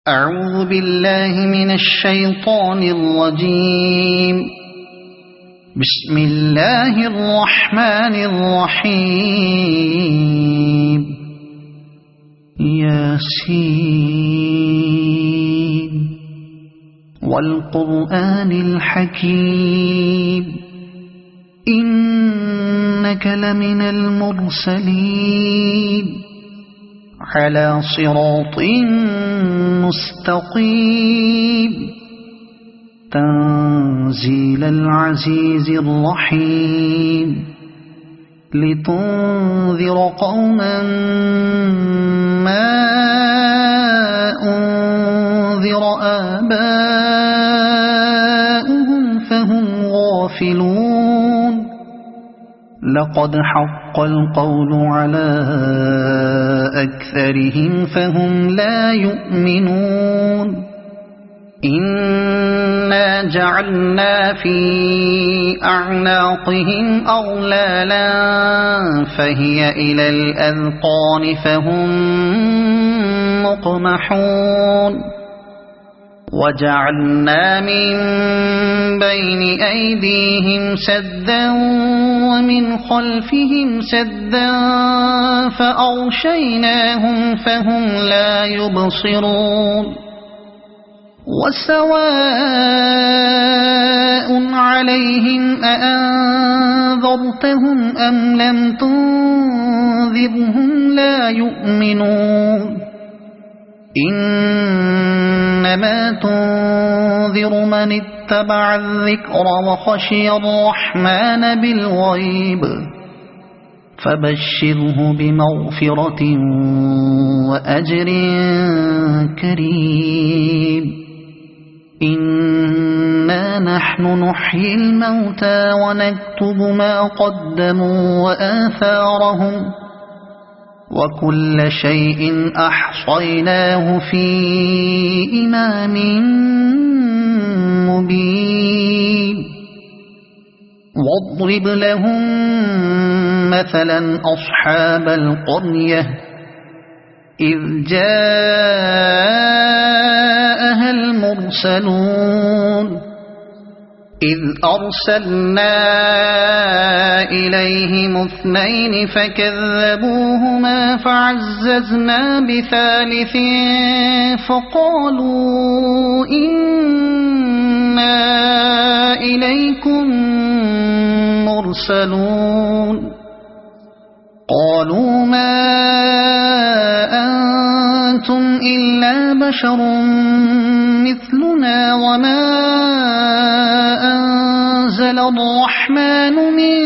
أعوذ بالله من الشيطان الرجيم. بسم الله الرحمن الرحيم. ياسين والقرآن الحكيم إنك لمن المرسلين على صراط مستقيم تنزيل العزيز الرحيم لتنذر قوما ما أنذر آباؤهم فهم غافلون. لقد حق القول على أكثرهم فهم لا يؤمنون. إنا جعلنا في أعناقهم أغلالا فهي إلى الأذقان فهم مقمحون. وجعلنا من بين أيديهم سدا ومن خلفهم سدا فأغشيناهم فهم لا يبصرون. وسواء عليهم أأنذرتهم أم لم تنذرهم لا يؤمنون. إنما تنذر من اتبع الذكر وخشي الرحمن بالغيب فبشره بمغفرة وأجر كريم. إنا نحن نحيي الموتى ونكتب ما قدموا وآثارهم وكل شيء أحصيناه في إمام مبين. واضرب لهم مثلا أصحاب القرية إذ جاءها المرسلون إذ أرسلنا إليهم اثنين فكذبوهما فعززنا بثالث فقالوا إنا إليكم مرسلون. قالوا ما أنتم إلا بشر مثلنا وما أنزل الرحمن من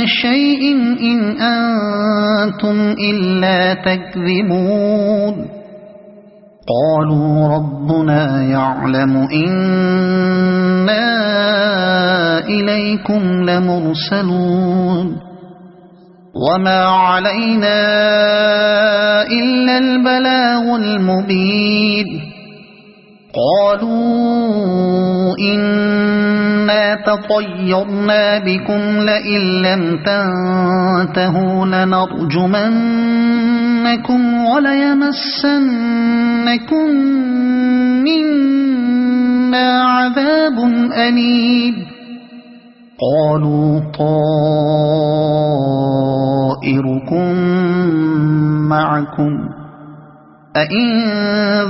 شيء إن أنتم إلا تكذبون. قالوا ربنا يعلم إنا إليكم لمرسلون وما علينا إلا البلاغ المبين. قالوا إنا تطيرنا بكم لئن لم تنتهوا لنرجمنكم وليمسنكم منا عذاب أليم. قالوا طائركم معكم أئن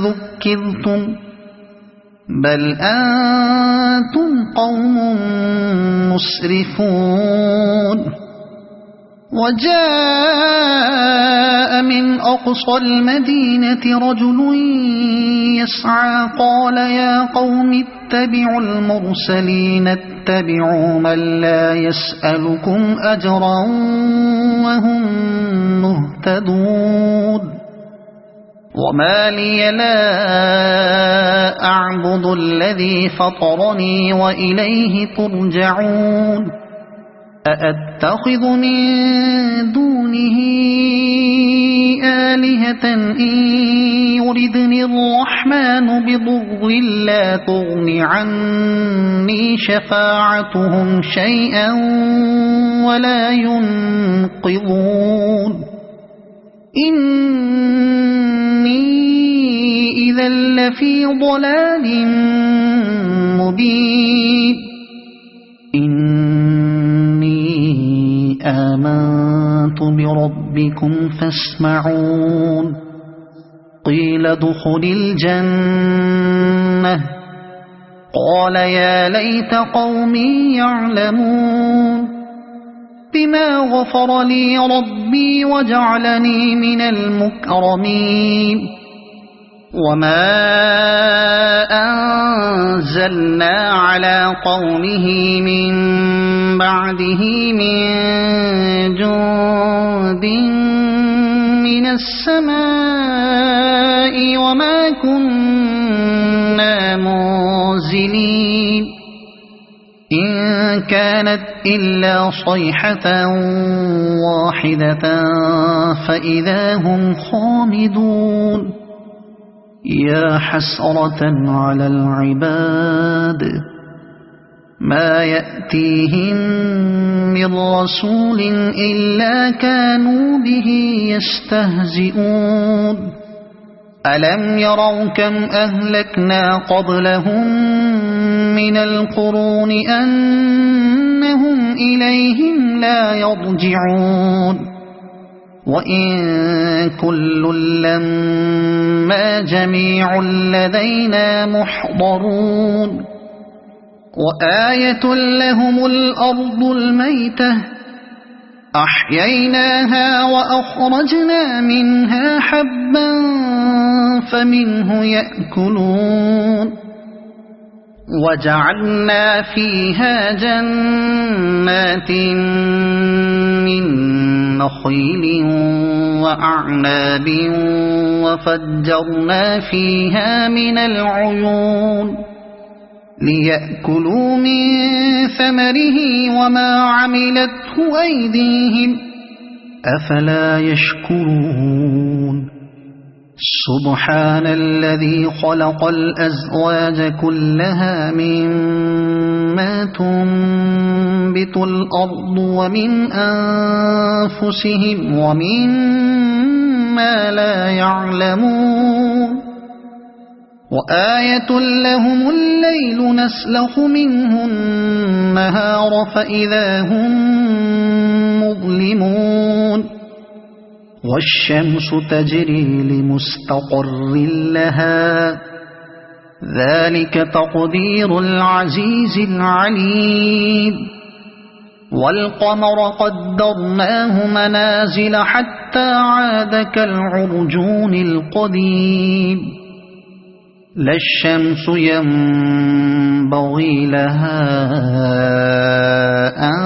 ذكرتم بل أنتم قوم مسرفون. وجاء من أقصى المدينة رجل يسعى قال يا قوم اتبعوا المرسلين اتبعوا من لا يسألكم أجرا وهم مهتدون. وما لي لا أعبد الذي فطرني وإليه ترجعون. أأتخذ من دونه آلهة إن يردني الرحمن بضر لا تغن عني شفاعتهم شيئا ولا ينقذون. إني إذا لفي ضلال مبين إني آمنت بربكم فاسمعون قيل ادخل الجنة قال يا ليت قومي يعلمون بما غفر لي ربي وجعلني من المكرمين وما أنزلنا على قومه من بعده من جند من السماء وما كنا منزلين إن كانت إلا صيحة واحدة فإذا هم خامدون يا حسرة على العباد ما يأتيهم من رسول إلا كانوا به يستهزئون ألم يروا كم أهلكنا قبلهم من القرون أنهم إليهم لا يرجعون وإن كل لما جميع لدينا محضرون وآية لهم الأرض الميتة أحييناها وأخرجنا منها حبا فمنه يأكلون وجعلنا فيها جنات من نخيل وأعناب وفجرنا فيها من العيون ليأكلوا من ثمره وما عملته أيديهم أفلا يشكرون سبحان الذي خلق الأزواج كلها مما تنبت الأرض ومن أنفسهم ومما لا يعلمون وآية لهم الليل نسلخ منه النهار فإذا هم مظلمون والشمس تجري لمستقر لها ذلك تقدير العزيز العليم والقمر قدرناه منازل حتى عاد كالعرجون القديم لا الشمس ينبغي لها أن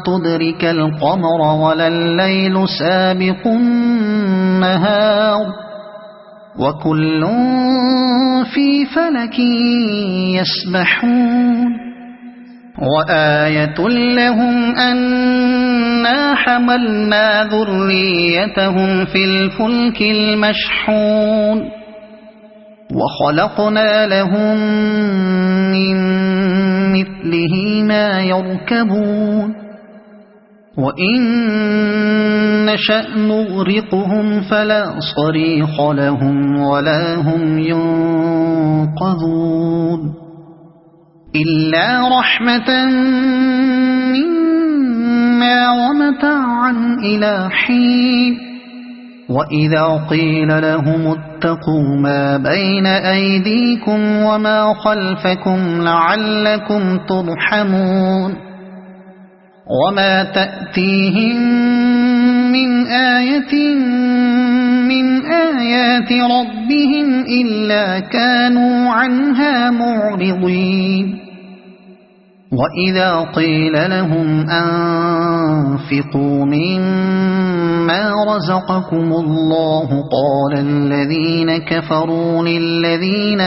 تدرك القمر ولا الليل سابق النهار وكل في فلك يسبحون وآية لهم أنا حملنا ذريتهم في الفلك المشحون وخلقنا لهم من مثله ما يركبون وإن نشأ نغرقهم فلا صريخ لهم ولا هم ينقذون إلا رحمة منا ومتاعا إلى حين وإذا قيل لهم اتقوا ما بين أيديكم وما خلفكم لعلكم ترحمون وما تأتيهم من آية من آيات ربهم إلا كانوا عنها معرضين وإذا قيل لهم أنفقوا مما رزقكم الله قال الذين كفروا للذين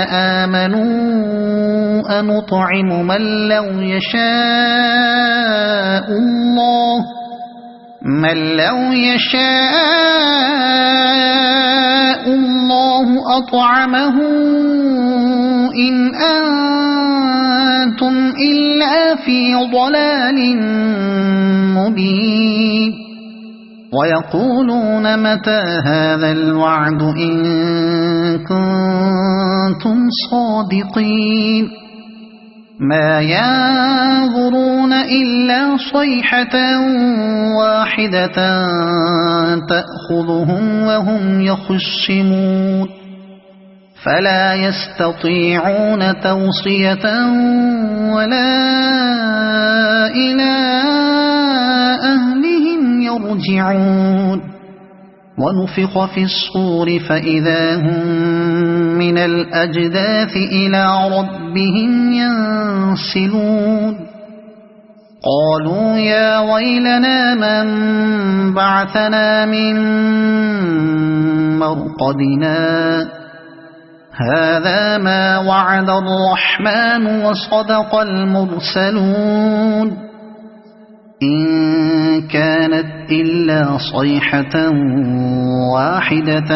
آمنوا أنطعم من لو يشاء الله أطعمه إن أنتم إلا في ضلال مبين ويقولون متى هذا الوعد إن كنتم صادقين ما ينظرون إلا صيحة واحدة تأخذهم وهم يخصمون فلا يستطيعون توصية ولا إلى أهلهم يرجعون ونفخ في الصور فإذا هم من الأجداث إلى ربهم ينسلون قالوا يا ويلنا من بعثنا من مرقدنا هذا ما وعد الرحمن وصدق المرسلون إن كانت إلا صيحة واحدة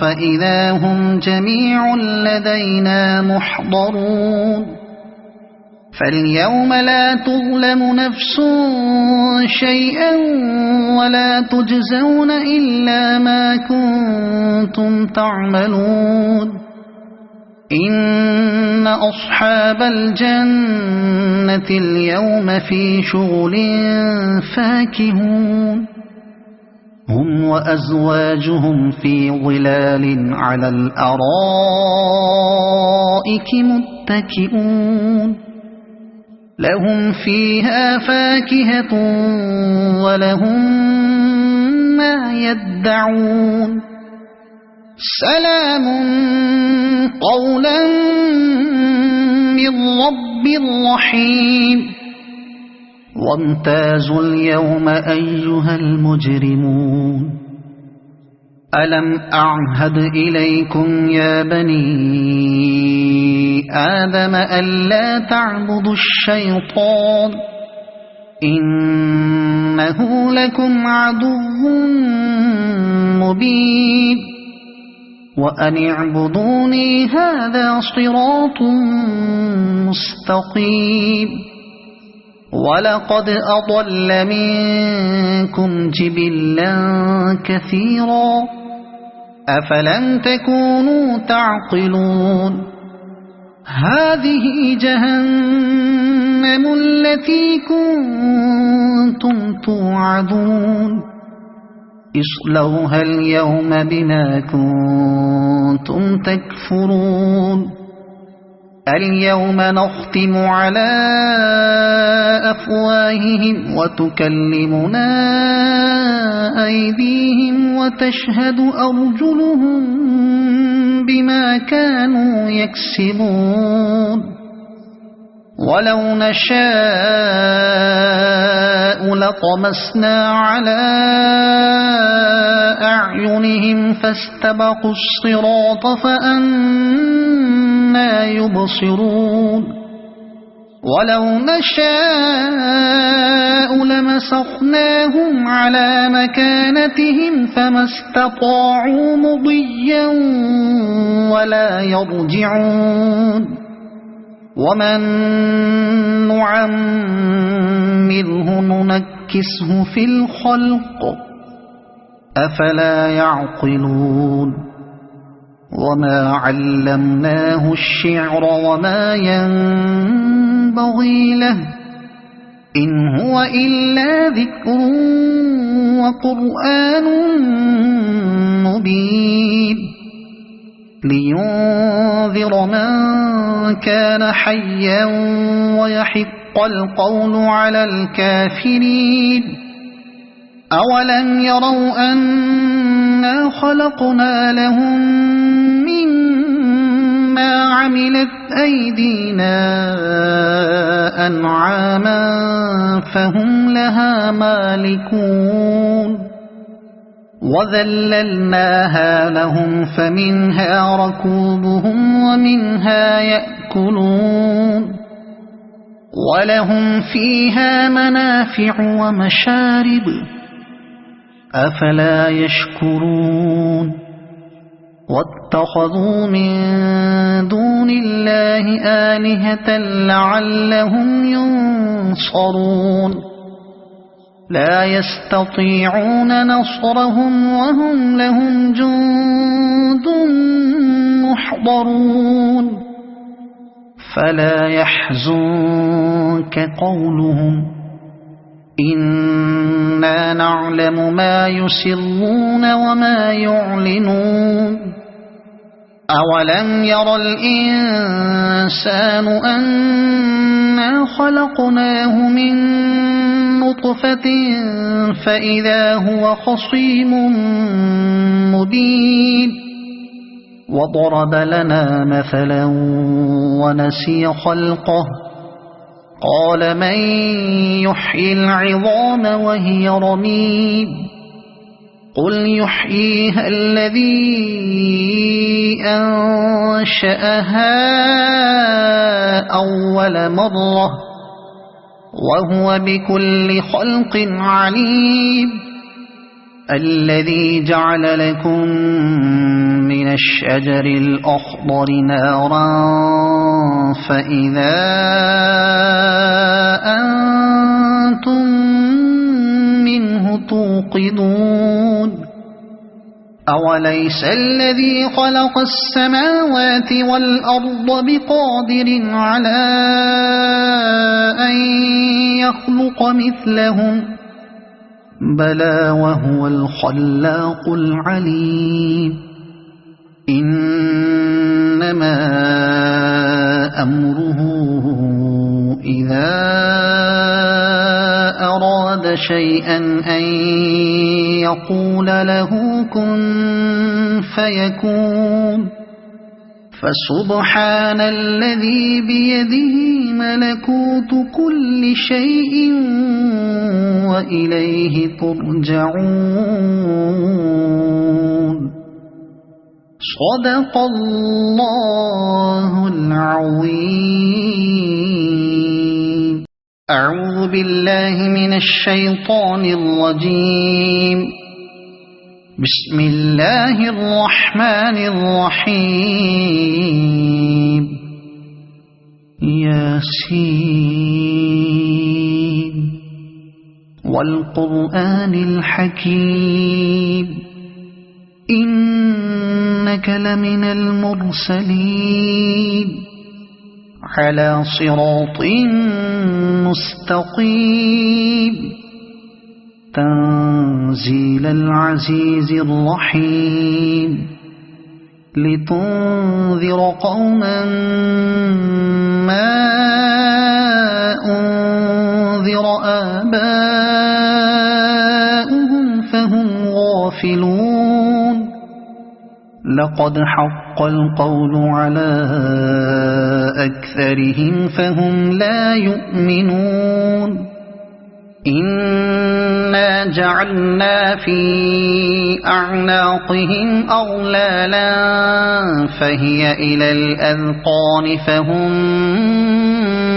فإذا هم جميع لدينا محضرون فاليوم لا تظلم نفس شيئا ولا تجزون إلا ما كنتم تعملون إن أصحاب الجنة اليوم في شغل فاكهون هم وأزواجهم في ظلال على الأرائك متكئون لهم فيها فاكهة ولهم ما يدعون سلام قولا من رب رحيم وامتازوا اليوم أيها المجرمون ألم أعهد إليكم يا بني آدم ألا تعبدوا الشيطان إنه لكم عدو مبين وأن اعبدوني هذا صراط مستقيم ولقد أضل منكم جبلا كثيرا أفلم تكونوا تعقلون هذه جهنم التي كنتم توعدون اصلوها اليوم بما كنتم تكفرون اليوم نختم على أفواههم وتكلمنا أيديهم وتشهد أرجلهم بما كانوا يكسبون ولو نشاء لطمسنا على أعينهم فاستبقوا الصراط فأنى يبصرون ولو نشاء لمسخناهم على مكانتهم فما استطاعوا مضيا ولا يرجعون ومن نعمره ننكسه في الخلق أفلا يعقلون وما علمناه الشعر وما ينبغي له إن هو إلا ذكر وقرآن مبين لينذر من كان حيا ويحق القول على الكافرين أولم يروا أنا خلقنا لهم مما عملت أيدينا أنعاما فهم لها مالكون وذللناها لهم فمنها ركوبهم ومنها يأكلون ولهم فيها منافع ومشارب أفلا يشكرون واتخذوا من دون الله آلهة لعلهم ينصرون لا يستطيعون نصرهم وهم لهم جند محضرون فلا يحزنك قولهم إنا نعلم ما يسرون وما يعلنون أولم ير الإنسان أنا خلقناه من نطفة فإذا هو خصيم مبين وضرب لنا مثلا ونسي خلقه قال من يحيي العظام وهي رميم قل يحييها الذي أنشأها أول مرة وهو بكل خلق عليم الذي جعل لكم من الشجر الأخضر نارا فإذا أنتم منه توقدون أوليس الذي خلق السماوات والأرض بقادر على أن يخلق مثلهم بلى وهو الخلاق العليم إنما أمره إذا أراد شيئا أن يقول له كن فيكون فسبحان الذي بيده ملكوت كل شيء وإليه ترجعون صدق الله العظيم أعوذ بالله من الشيطان الرجيم بسم الله الرحمن الرحيم ياسين والقرآن الحكيم إنك لمن المرسلين على صراط مستقيم تنزيل العزيز الرحيم لتنذر قوما ما أنذر آباؤهم فهم غافلون لقد حق القول على أكثرهم فهم لا يؤمنون إنا جعلنا في أعناقهم أغلالا فهي إلى الأذقان فهم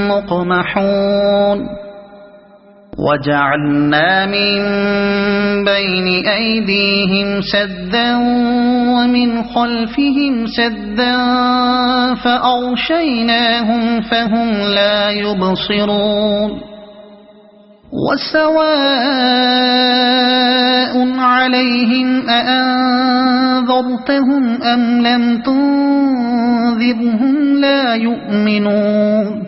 مقمحون وجعلنا من بين أيديهم سدا ومن خلفهم سدا فأغشيناهم فهم لا يبصرون وسواء عليهم أأنذرتهم أم لم تنذرهم لا يؤمنون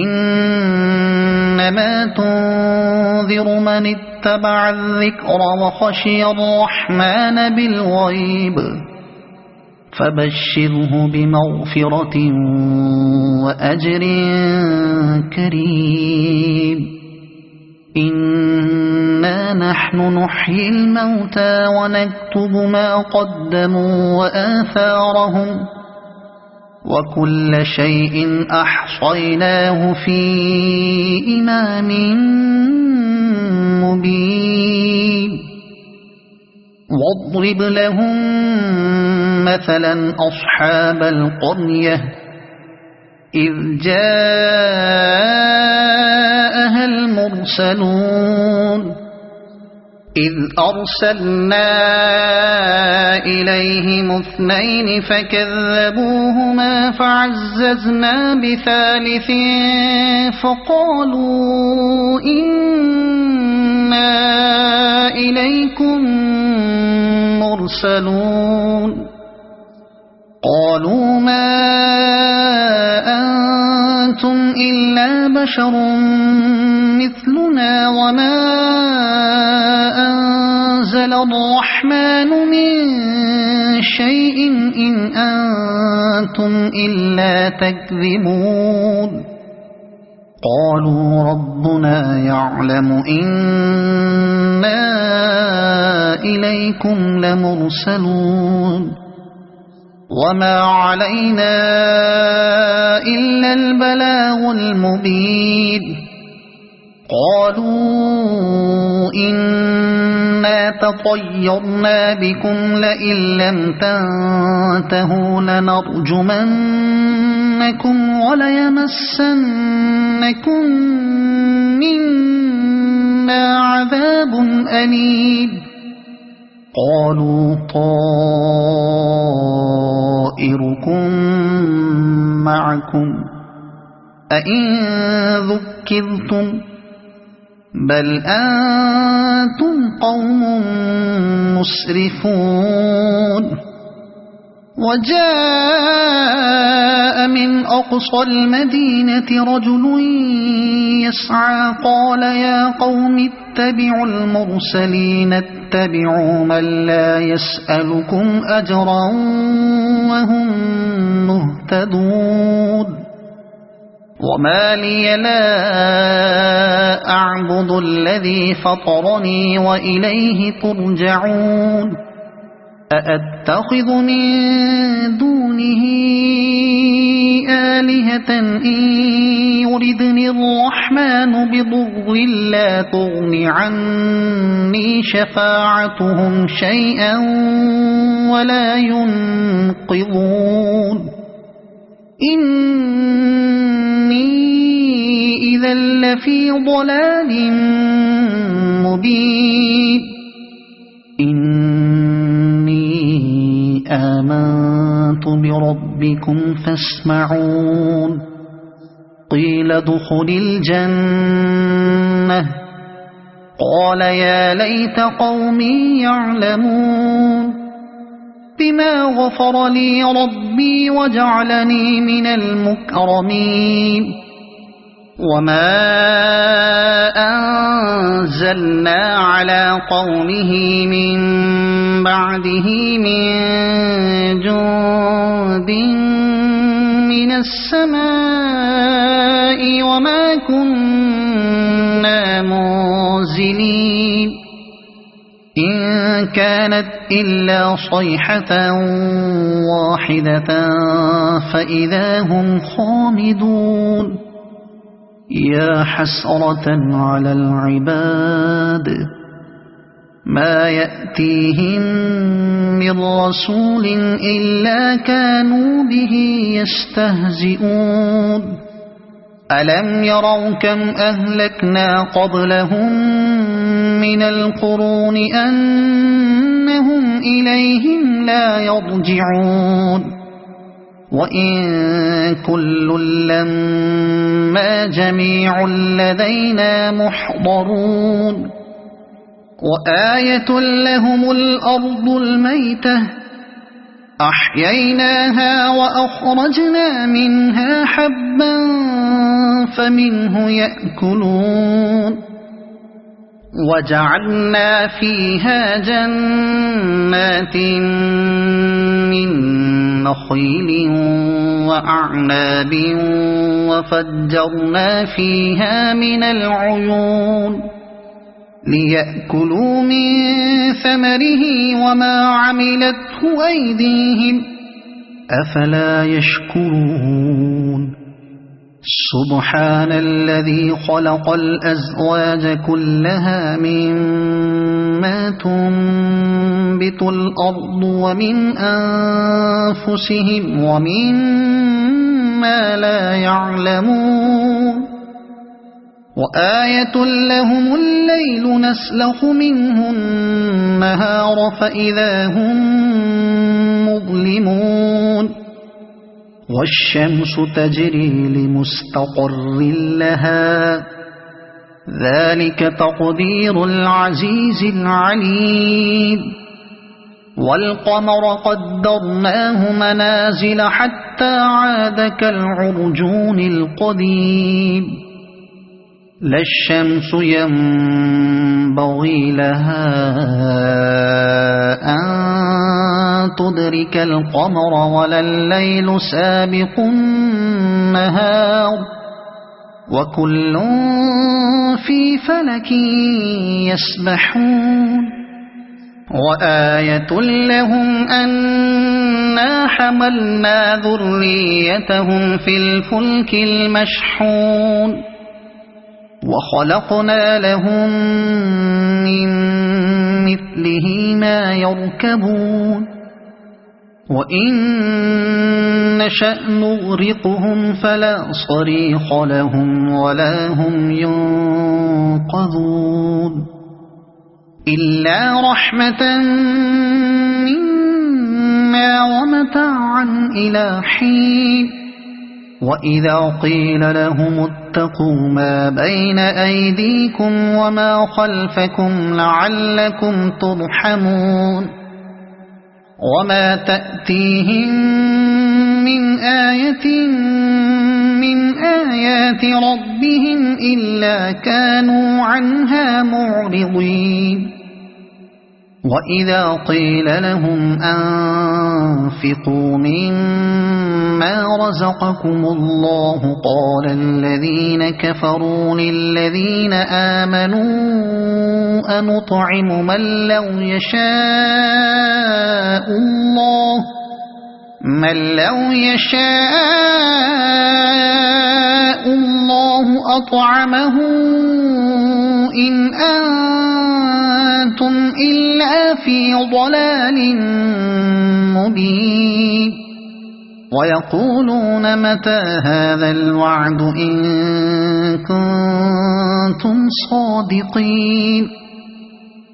إنما تنذر من اتبع الذكر وخشي الرحمن بالغيب فبشره بمغفرة وأجر كريم إنا نحن نحيي الموتى ونكتب ما قدموا وآثارهم وكل شيء أحصيناه في إمام مبين واضرب لهم مثلا أصحاب القرية إذ جاءها المرسلون إذ أرسلنا إليهم اثنين فكذبوهما فعززنا بثالث فقالوا إنا إنا إليكم مرسلون قالوا ما أنتم إلا بشر مثلنا وما أنزل الرحمن من شيء إن أنتم إلا تكذبون قالوا ربنا يعلم إنا إليكم لمرسلون وما علينا إلا البلاغ المبين قالوا إنا تطيرنا بكم لئن لم تنتهوا لنرجمنكم وليمسنكم منا عذاب أليم قالوا طائركم معكم أئن ذكرتم بل أنتم قوم مسرفون وجاء من أقصى المدينة رجل يسعى قال يا قوم اتبعوا المرسلين اتبعوا من لا يسألكم أجرا وهم مهتدون وما لي لا أعبد الذي فطرني وإليه ترجعون أأتخذ من دونه آلهة إن يردني الرحمن بضر لا تغن عني شفاعتهم شيئا ولا ينقذون إني إذا لفي ضلال مبين آمنت بربكم فاسمعون قيل ادخل الجنة قال يا ليت قومي يعلمون بما غفر لي ربي وجعلني من المكرمين وما أنزلنا على قومه من بعده من جند من السماء وما كنا منزلين إن كانت إلا صيحة واحدة فإذا هم خامدون يا حسرة على العباد ما يأتيهم من رسول إلا كانوا به يستهزئون ألم يروا كم أهلكنا قبلهم من القرون أنهم إليهم لا يرجعون وإن كل لما جميع لدينا محضرون وآية لهم الأرض الميتة أحييناها وأخرجنا منها حبا فمنه يأكلون وجعلنا فيها جنات من نخيل وأعناب وفجرنا فيها من العيون ليأكلوا من ثمره وما عملته أيديهم أفلا يشكرون سبحان الذي خلق الأزواج كلها مما تنبت الأرض ومن أنفسهم ومما لا يعلمون وآية لهم الليل نسلخ منه النهار فإذا هم مظلمون والشمس تجري لمستقر لها ذلك تقدير العزيز العليم والقمر قدرناه منازل حتى عاد كالعرجون القديم لا الشمس ينبغي لها أن تدرك القمر ولا الليل سابق النهار وكل في فلك يسبحون وآية لهم أنا حملنا ذريتهم في الفلك المشحون وخلقنا لهم من مثله ما يركبون وإن نشأ نغرقهم فلا صريخ لهم ولا هم ينقذون إلا رحمة منا ومتاعا إلى حين وإذا قيل لهم اتقوا ما بين أيديكم وما خلفكم لعلكم ترحمون وما تأتيهم من آية من آيات ربهم إلا كانوا عنها معرضين وإذا قيل لهم أنفقوا مما رزقكم الله قال الذين كفروا للذين آمنوا أنطعم من لو يشاء الله أطعمه إن أنتم إلا في ضلال مبين ويقولون متى هذا الوعد إن كنتم صادقين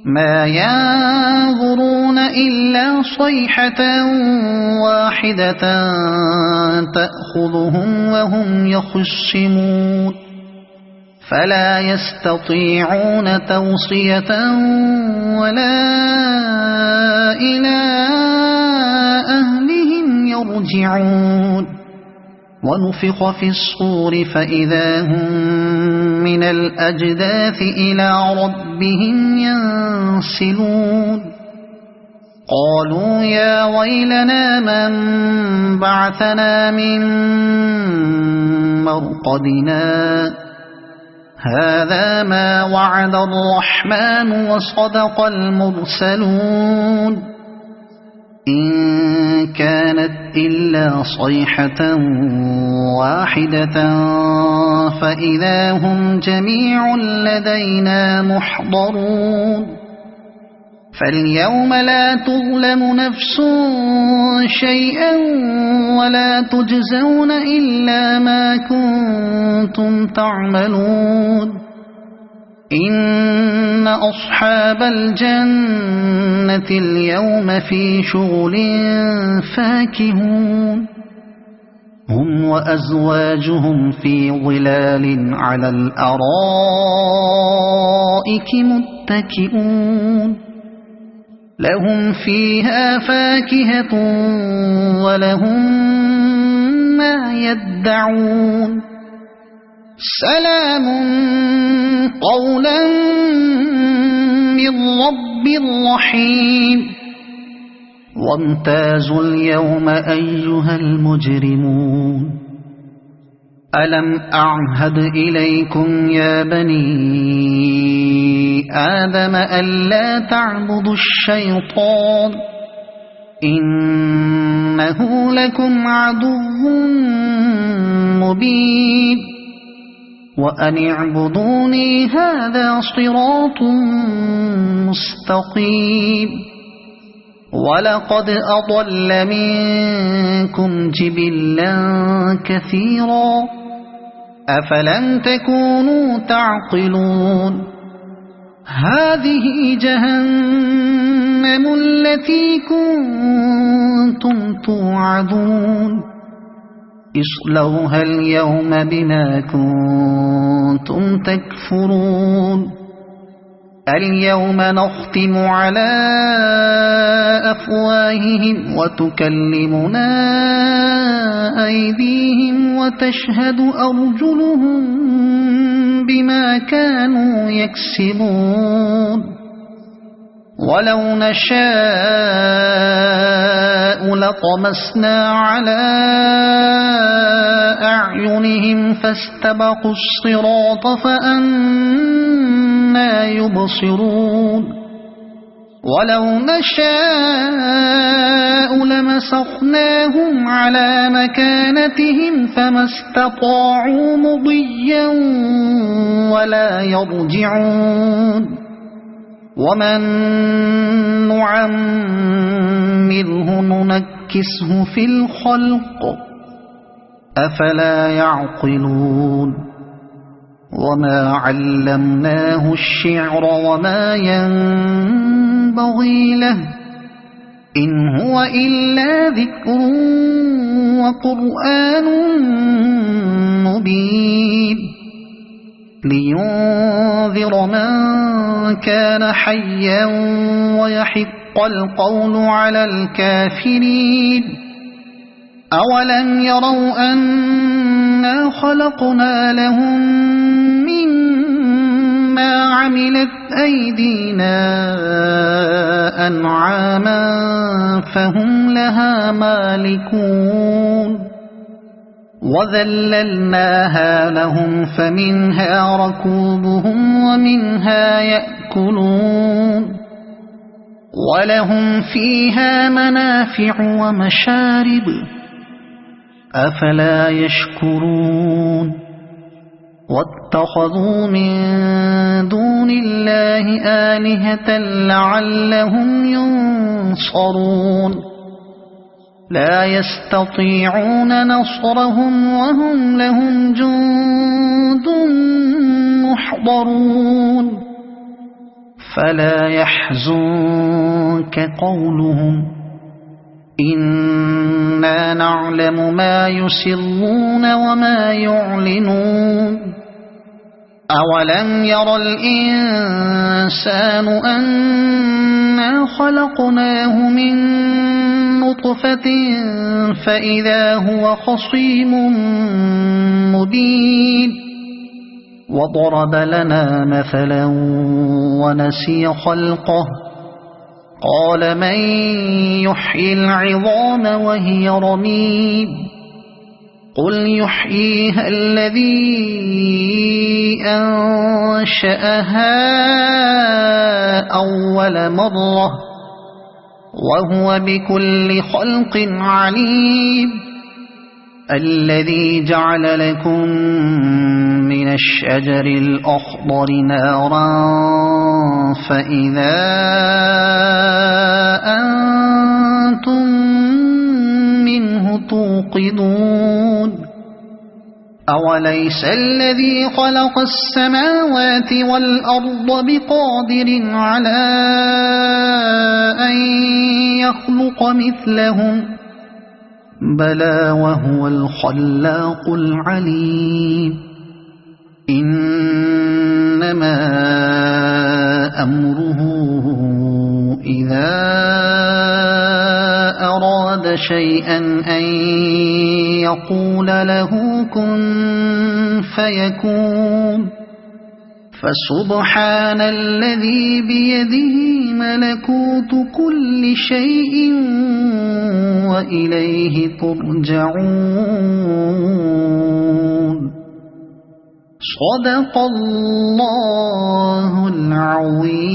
ما ينظرون إلا صيحة واحدة تأخذهم وهم يخصمون فلا يستطيعون توصية ولا إلى أهلهم يرجعون ونفخ في الصور فإذا هم من الأجداث إلى ربهم ينسلون قالوا يا ويلنا من بعثنا من مرقدنا هذا ما وعد الرحمن وصدق المرسلون إن كانت إلا صيحة واحدة فإذا هم جميع لدينا محضرون فاليوم لا تظلم نفس شيئا ولا تجزون إلا ما كنتم تعملون إن أصحاب الجنة اليوم في شغل فاكهون هم وأزواجهم في ظلال على الأرائك متكئون لهم فيها فاكهة ولهم ما يدعون سلام قولا من رب رحيم وامتازوا اليوم أيها المجرمون ألم أعهد إليكم يا بني آدم ألا تعبدوا الشيطان إنه لكم عدو مبين وأن اعبدوني هذا صراط مستقيم ولقد أضل منكم جبلا كثيرا أفلم تكونوا تعقلون هذه جهنم التي كنتم توعدون اصلوها اليوم بما كنتم كنتم تكفرون اليوم نختم على أفواههم وتكلمنا أيديهم وتشهد أرجلهم بما كانوا يكسبون ولو نشاء لطمسنا على أعينهم فاستبقوا الصراط فأنى يبصرون ولو نشاء لمسخناهم على مكانتهم فما استطاعوا مضيا ولا يرجعون ومن نعمره ننكسه في الخلق أفلا يعقلون وما علمناه الشعر وما ينبغي له إن هو إلا ذكر وقرآن مبين لينذر من كان حيا ويحق القول على الكافرين أولم يروا أنا خلقنا لهم مما عملت أيدينا أنعاما فهم لها مالكون وذللناها لهم فمنها ركوبهم ومنها يأكلون ولهم فيها منافع ومشارب أفلا يشكرون واتخذوا من دون الله آلهة لعلهم ينصرون لا يستطيعون نصرهم وهم لهم جند محضرون فلا يحزنك قولهم إنا نعلم ما يسرون وما يعلنون أولم ير الإنسان أنا خلقناه من نطفة فإذا هو خصيم مبين وضرب لنا مثلا ونسي خلقه قال من يحيي العظام وهي رميم قل يحييها الذي أنشأها أول مرة وهو بكل خلق عليم الذي جعل لكم من الشجر الأخضر نارا فإذا أنتم منه توقدون أوليس الذي خلق السماوات والأرض بقادر على أن يخلق مثلهم بلى وهو الخلاق العليم إنما أمره إذا أراد شيئا أن يقول له كن فيكون فسبحان الذي بيده ملكوت كل شيء وإليه ترجعون صدق الله العظيم.